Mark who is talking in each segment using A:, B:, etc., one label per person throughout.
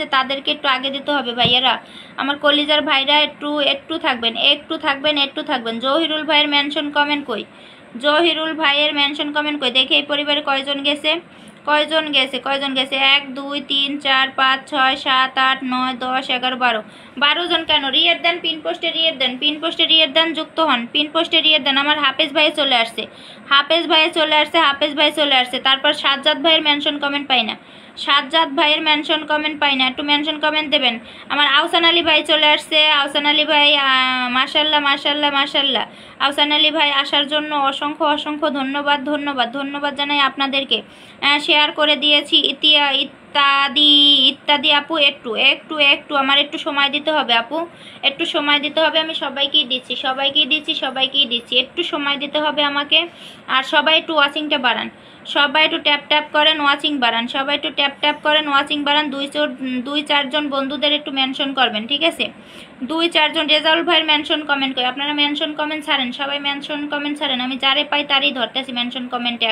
A: যে তাদেরকে একটু আগে দিতে হবে ভাইয়ারা। আমার কলিজার ভাইরা একটু থাকবেন। জহিরুল ভাইয়ের মেনশন কমেন্ট কই? জহিরুল ভাইয়ের মেনশন কমেন্ট কই? দেখে এই পরিবারে কয়জন গেছে? 1 2 3 4 5 6 7 8 9 10 11 12 জন কেন? রিয়েট দেন, পিন পোস্টে রিয়েট দেন, যুক্ত হন, পিন পোস্টে রিয়েট দেন। আমার হাফেজ ভাই চলে আসছে। তারপর সাজ্জাদ ভাইয়ের মেনশন কমেন্ট পাই না। একটু মেনশন কমেন্ট দেবেন। আমার আহসান আলী ভাই চলে আসছে। আহসান আলী ভাই মাশাল্লাহ। আহসান আলী ভাই আসার জন্য অসংখ্য ধন্যবাদ জানাই আপনাদেরকে। শেয়ার করে দিয়েছি ইত্যাদি আপু। একটু আমার একটু সময় দিতে হবে আপু, একটু সময় দিতে হবে। আমি সবাইকেই দিচ্ছি, একটু সময় দিতে হবে আমাকে। আর সবাই একটু ওয়াচিংটা বাড়ান, সবাই একটু ট্যাপ করেন, ওয়াচিং বাড়ান। 2-4 জন বন্ধুদের একটু মেনশন করবেন, ঠিক আছে? 2-4 জন। রেজাউল ভাইয়ের মেনশন কমেন্ট করি? আপনারা মেনশন কমেন্ট ছাড়েন, সবাই মেনশন কমেন্ট ছাড়েন। আমি যারে পাই তারই ধরতেছি মেনশন কমেন্টে।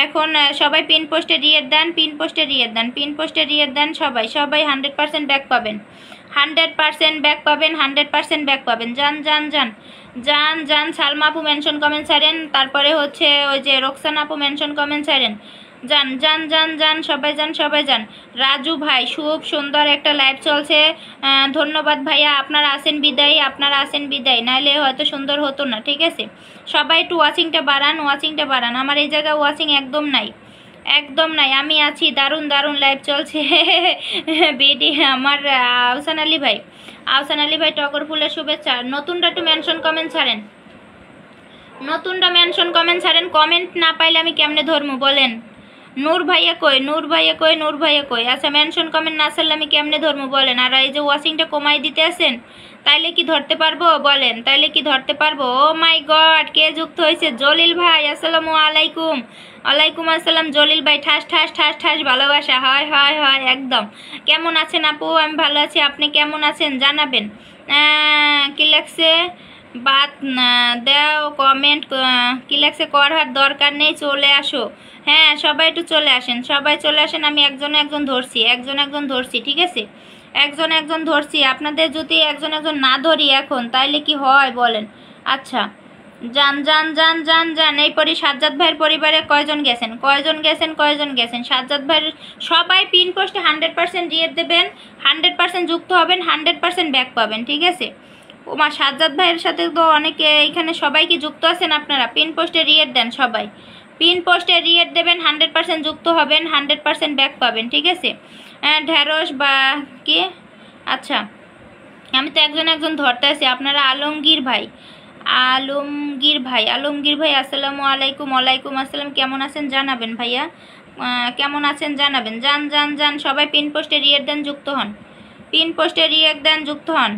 A: এখন সবাই পিন পোস্টে রিয়েট দেন, সবাই 100% ব্যাক পাবেন, 100% ব্যাক পাবেন। যান। সালমা আপু মেনশন কমেন্ট ছাড়েন। তারপরে হচ্ছে ওই যে রোকসানা আপু মেনশন কমেন্ট ছাড়েন। যান, সবাই যান। রাজু ভাই খুব সুন্দর একটা লাইভ চলছে, ধন্যবাদ ভাইয়া। আপনারা আসেন বিদায়, নাইলে হয়তো সুন্দর হতো না, ঠিক আছে? সবাই একটু ওয়াচিংটা বাড়ান। আমার এই জায়গায় ওয়াচিং একদম নাই। আমি আছি, দারুণ লাইভ চলছে। বিডি আমার আহসান আলী ভাই টগর ফুলের শুভেচ্ছা। নতুনটা একটু মেনশন কমেন্ট ছাড়েন। কমেন্ট না পাইলে আমি কেমনে ধরমু বলেন? নূর ভাইয়া কই? আচ্ছা, মেনশন কমেন্ট না ছাড়লে আমি কেমনে ধরমু বলেন? আর এই যে ওয়াচিংটা কমাই দিতে আছেন, তাইলে কি ধরতে পারবো বলেন? ও মাই গড, কে যুক্ত হয়েছে? জলিল ভাই, আসসালামু আলাইকুম। ওয়ালাইকুম আসসালাম জলিল ভাই। ঠাস ভালোবাসা। হয় একদম। কেমন আছেন আপু? আমি ভালো আছি, আপনি কেমন আছেন জানাবেন। কি লাগছে বাত দেও কমেন্ট, কি লাগছে করার দরকার নেই, চলে আসো। হ্যাঁ, সবাই একটু চলে আসেন। আমি একজন ধরছি, ঠিক আছে? একজন ধরছি। আপনাদের যদি একজন না ধরি এখন, তাইলে কি হয় বলেন? আচ্ছা, যান। এই সাজ্জাদ ভাইয়ের পরিবারে কয়জন গেছেন? সাজ্জাদ ভাইয়ের সবাই পিন পোস্টে 100% রিয়েট দেবেন, 100% যুক্ত হবেন, 100% ব্যাক পাবেন, ঠিক আছে? ওমা, সাজ্জাদ ভাইয়ের সাথে তো অনেকে এখানে, সবাই কি যুক্ত আছেন আপনারা? পিন পোস্টে রিয়েট দেন, সবাই পিন পোস্টে রিয়েট দেবেন, 100% যুক্ত হবেন, 100% ব্যাক পাবেন, ঠিক আছে? ঢেঁড়স বা কি? আচ্ছা, আমি তো একজন ধরতে আছি। আপনারা আলমগীর ভাই আসসালামু আলাইকুম। ওয়ালাইকুম আসসালাম। কেমন আছেন জানাবেন ভাইয়া, যান। সবাই পিন পোস্টে রিয়েট দেন, যুক্ত হন।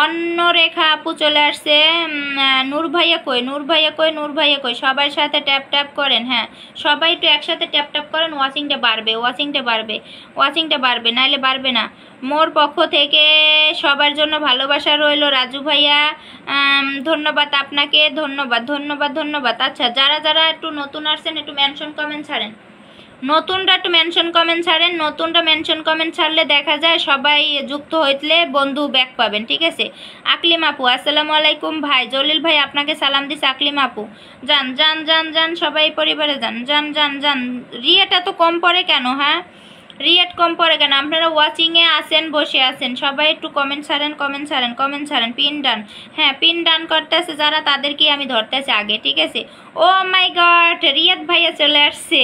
A: অন্য রেখা আপু চলে আসছে। নূর ভাইয়া কই? সবার সাথে ট্যাপ করেন। হ্যাঁ, সবাই একটু একসাথে ট্যাপ করেন। ওয়াচিংটা বাড়বে, নাইলে বাড়বে না। মোর পক্ষ থেকে সবার জন্য ভালোবাসা রইল রাজু ভাইয়া। ধন্যবাদ আপনাকে, ধন্যবাদ। আচ্ছা, যারা একটু নতুন আসছেন, একটু মেনশন কমেন্ট ছাড়েন। নতুনটা মেনশন কমেন্ট ছাড়লে দেখা যায় সবাই যুক্ত হইলে বন্ধু ব্যাক পাবেন, ঠিক আছে? আকলিম আপু আসসালামু আলাইকুম ভাই। জলিল ভাই আপনাকে সালাম দিছে। আকলিম আপু যান, সবাই পরিবারে যান। রিয়েট এত কম পড়ে কেন? হ্যাঁ, রিয়েট কম পড়ে কেন? আপনারা ওয়াচিংয়ে আসেন, বসে আছেন, সবাই একটু কমেন্ট ছাড়েন। পিন ডান, হ্যাঁ, পিন ডান করতে আছে যারা, তাদেরকেই আমি ধরতে আছি আগে, ঠিক আছে? ও মাই গড, রিয়াদ ভাইয়া চলে আসছে।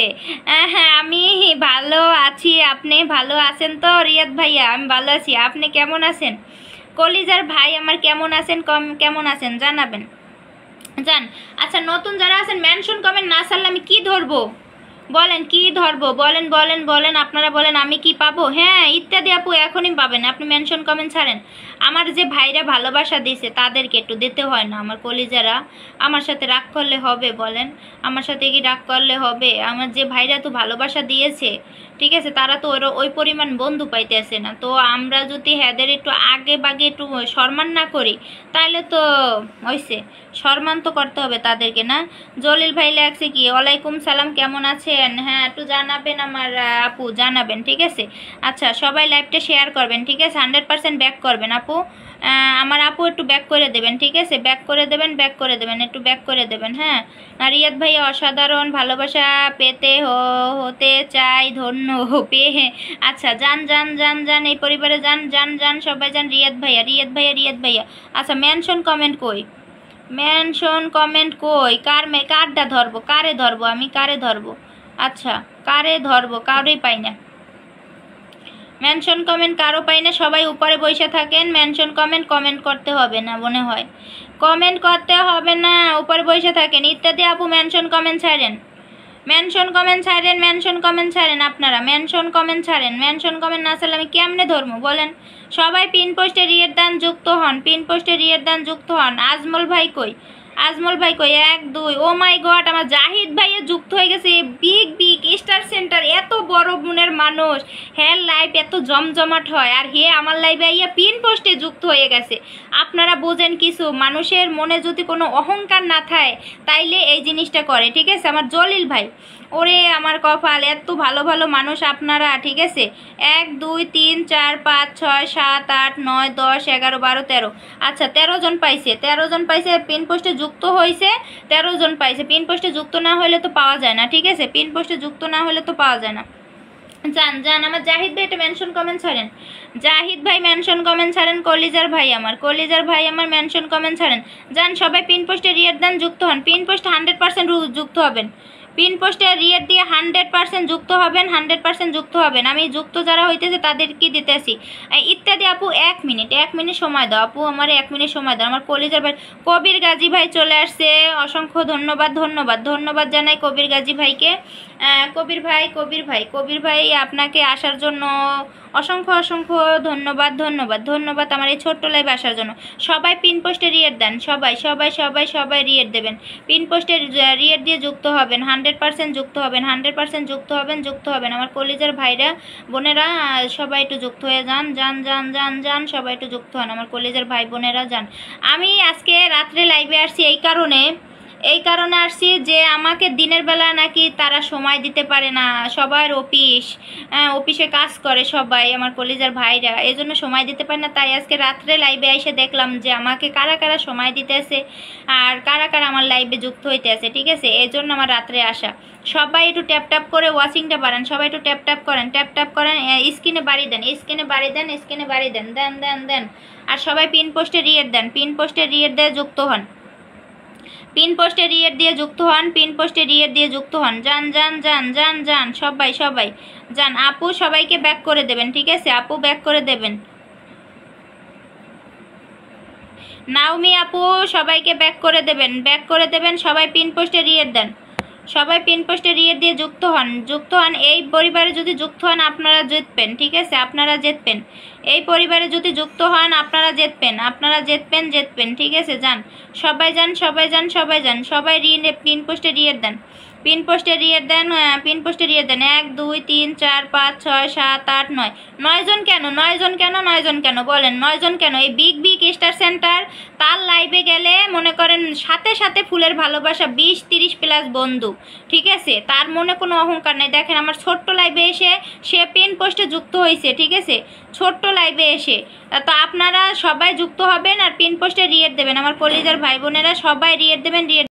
A: হ্যাঁ, আমি ভালো আছি, আপনি ভালো আছেন তো? রিয়াদ ভাইয়া, আমি ভালো আছি, আপনি কেমন আছেন? কলিজার ভাই আমার কেমন আছেন জানাবেন। আচ্ছা, নতুন যারা আছেন মেনশন কমেন্ট না ছাড়লে আমি কি ধরবো বলেন কি ধরবো, বলেন বলেন বলেন, আপনারা বলেন আমি কি পাবো? হ্যাঁ ইত্যাদি আপু এখনই পাবেন, আপনি মেনশন কমেন্ট ছাড়েন। আমার যে ভাইরা ভালোবাসা দিয়েছে তাদেরকে একটু দিতে হয় না? আমার কলিজারা আমার সাথে রাগ করলে হবে বলেন? আমার সাথে কি রাগ করলে হবে? আমার যে ভাইরা তো ভালোবাসা দিয়েছে, ঠিক আছে, তারা তো ওই পরিমাণ বন্ধু পাইতেছে না। তো আমরা যদি হেদের একটু আগে বাগে একটু সম্মান না করি তাহলে তো হইছে, সম্মান তো করতে হবে তাদেরকে না? জলিল ভাই লাগছে কি, ওয়ালাইকুম সালাম, কেমন আছেন? হ্যাঁ একটু জানাবেন আমার আপু, জানাবেন, ঠিক আছে? আচ্ছা সবাই লাইভটা শেয়ার করবেন, ঠিক আছে? 100% ব্যাক করবেন আপু, আমার আপু একটু ব্যাক করে দেবেন, ঠিক আছে? ব্যাক করে দেবেন, ব্যাক করে দেবেন, একটু ব্যাক করে দেবেন। হ্যাঁ আর রিয়াদ ভাইয়া অসাধারণ, ভালোবাসা পেতে হতে চাই ধন্য পেয়ে। আচ্ছা যান যান যান যান, এই পরিবারে যান যান যান, সবাই যান। রিয়াদ ভাইয়া, রিয়াদ ভাইয়া, রিয়াদ ভাইয়া। আচ্ছা মেনশন কমেন্ট কই, মেনশন কমেন্ট কই? কারটা ধরবো, কারে ধরবো আমি, কারে ধরবো? আচ্ছা কারে ধরবো, কারোই পাই না। মেনশন কমেন্ট কারো পাই না, সবাই উপরে বসে থাকেন। মেনশন কমেন্ট করতে হবে না মনে হয়, কমেন্ট করতে হবে না, উপরে বসে থাকেন। ইত্যাদি আপু মেনশন কমেন্ট ছাড়েন, মেনশন কমেন্ট ছাড়েন, মেনশন কমেন্ট ছাড়েন, আপনারা মেনশন কমেন্ট ছাড়েন। মেনশন কমেন্ট না ছাড়লে আমি কেমনে ধরবো বলেন? সবাই পিন পোস্টে রিয়ের দান যুক্ত হন, পিন পোস্টে রিয়ের দান যুক্ত হন। আজমল ভাই কই, আজমল ভাই কই? 1 2, ও মাই গড, আমার জাহিদ ভাইয়া যুক্ত হয়ে গেছে। বিগ বিগ স্টার সেন্টার, এত বড় মনের মানুষ, হ্যাঁ লাইভ এত জমজমাট হয়, আর হে আমার লাইভে আইয়া পিন পোস্টে যুক্ত হয়ে গেছে। আপনারা বোঝেন কিছু, মানুষের মনে যদি কোনো অহংকার না থাকে তাইলে এই জিনিসটা করে, ঠিক আছে? আমার জলিল ভাই, ওরে আমার কপাল, এত ভালো ভালো মানুষ আপনারা, ঠিক আছে? 1 2 3 4 5 6 7 8 9 10 11 12 13। আচ্ছা 13 জন পাইছে, 13 জন পাইছে, পিন পোস্টে যুক্ত হয়েছে 13 জন পাইছে। পিন পোস্টে যুক্ত না হলে তো পাওয়া যায় না, ঠিক আছে? পিন পোস্টে যুক্ত না হলে তো পাওয়া যায় না। যান যান, আমার জাহিদ ভাই এটা মেনশন কমেন্ট ছাড়েন, জাহিদ ভাই মেনশন কমেন্ট ছাড়েন। কলিজার ভাই আমার, কলিজার ভাই আমার মেনশন কমেন্ট ছাড়েন। যান সবাই পিন পোস্টে রিয়ের দান যুক্ত হন, পিন পোস্টে 100% যুক্ত হবেন, পিন পোস্টে রিয়ের দিয়ে 100% যুক্ত হবেন, 100% যুক্ত হবেন। আমি যুক্ত যারা হইতেছে তাদের কি দিতেছি। ইত্যাদি আপু 1 মিনিট, 1 মিনিট সময় দাও আপু, আমার 1 মিনিট সময় দাও। আমার কলিজার ভাই কবির গাজী ভাই চলে আসছে, অসংখ্য ধন্যবাদ, ধন্যবাদ, ধন্যবাদ জানাই কবির গাজী ভাইকে। কবির ভাই, কবির ভাই, কবির ভাই আপনাকে আসার জন্য অসংখ্য অসংখ্য ধন্যবাদ, ধন্যবাদ, ধন্যবাদ আমার এই ছোট্ট লাইভে আসার জন্য। সবাই পিন পোস্টে রিয়েট দেন, সবাই সবাই সবাই সবাই রিয়েট দেবেন, পিন পোস্টে রিয়েট দিয়ে যুক্ত হবেন, 100% যুক্ত হবেন, 100% যুক্ত হবেন, যুক্ত হবেন। আমার কলিজার ভাইরা বোনেরা সবাই একটু যুক্ত হয়ে যান, যান যান যান যান, সবাই একটু যুক্ত হন। আমার কলিজার ভাই বোনেরা যান। আমি আজকে রাত্রে লাইভে আসছি এই কারণে আসছি যে আমাকে দিনের বেলা নাকি তারা সময় দিতে পারে না, সবার অফিসে কাজ করে সবাই, আমার কলিজার ভাইরা, এই জন্য সময় দিতে পারে না। তাই আজকে রাত্রে লাইভে এসে দেখলাম যে আমাকে কারা কারা সময় দিতে আছে আর কারা কারা আমার লাইভে যুক্ত হইতে আছে, ঠিক আছে? এই জন্য আমার রাত্রে আসা। সবাই একটু ট্যাপ ট্যাপ করে ওয়াচিংটা বাড়ান, সবাই একটু ট্যাপ ট্যাপ করেন, ট্যাপ ট্যাপ করেন, স্ক্রিনে বাড়ি দেন, স্ক্রিনে বাড়ি দেন, স্ক্রিনে বাড়ি দেন, দেন দেন দেন। আর সবাই পিন পোস্টে রিয়েট দেন, পিন পোস্টে রিয়েট দিয়ে যুক্ত হন, পিন পোস্টে রিয়েট দিয়ে যুক্ত হন, পিন পোস্টে রিয়েট দিয়ে যুক্ত হন। যান যান যান যান যান, সবাই সবাই যান। আপু সবাইকে ব্যাক করে দেবেন, ঠিক আছে? আপু ব্যাক করে দেবেন, নাওমি আপু সবাইকে ব্যাক করে দেবেন, ব্যাক করে দেবেন। সবাই পিন পোস্টে রিয়েট দেন, সবাই পিন পোস্টে রিয়েট দিয়ে যুক্ত হন, যুক্ত হন। এই পরিবারে যদি যুক্ত হন আপনারা জিতবেন, ঠিক আছে? আপনারা জিতবেন, এই পরিবারে যদি যুক্ত হন আপনারা জিতবেন, আপনারা জিতবেন, জিতবেন, ঠিক আছে? যান সবাই যান, সবাই যান, সবাই যান, সবাই পিন পোস্টে রিয়েট দেন, পিন পোস্টে রিয়েট দেন, পিন পোস্টে রিয়েট দেন। 1 2 3 4 5 6 7 8 9, 9 জন কেন, 9 জন কেন, 9 জন কেন বলেন? 9 জন কেন? এই বিগ বিগ স্টার সেন্টার তার লাইভে গেলে মনে করেন সাথে সাথে ফুলের ভালোবাসা 20 30 প্লাস বন্ধু, ঠিক আছে? তার মনে কোনো অহংকার নেই। দেখেন আমার ছোট্ট লাইভে এসে সে পিন পোস্টে যুক্ত হয়েছে, ঠিক আছে? ছোট্ট লাইভে এসে। তো আপনারা সবাই যুক্ত হবেন আর পিন পোস্টে রিয়েট দেবেন, আমার কলিজার ভাই বোনেরা সবাই রিয়েট দেবেন, রিয়েট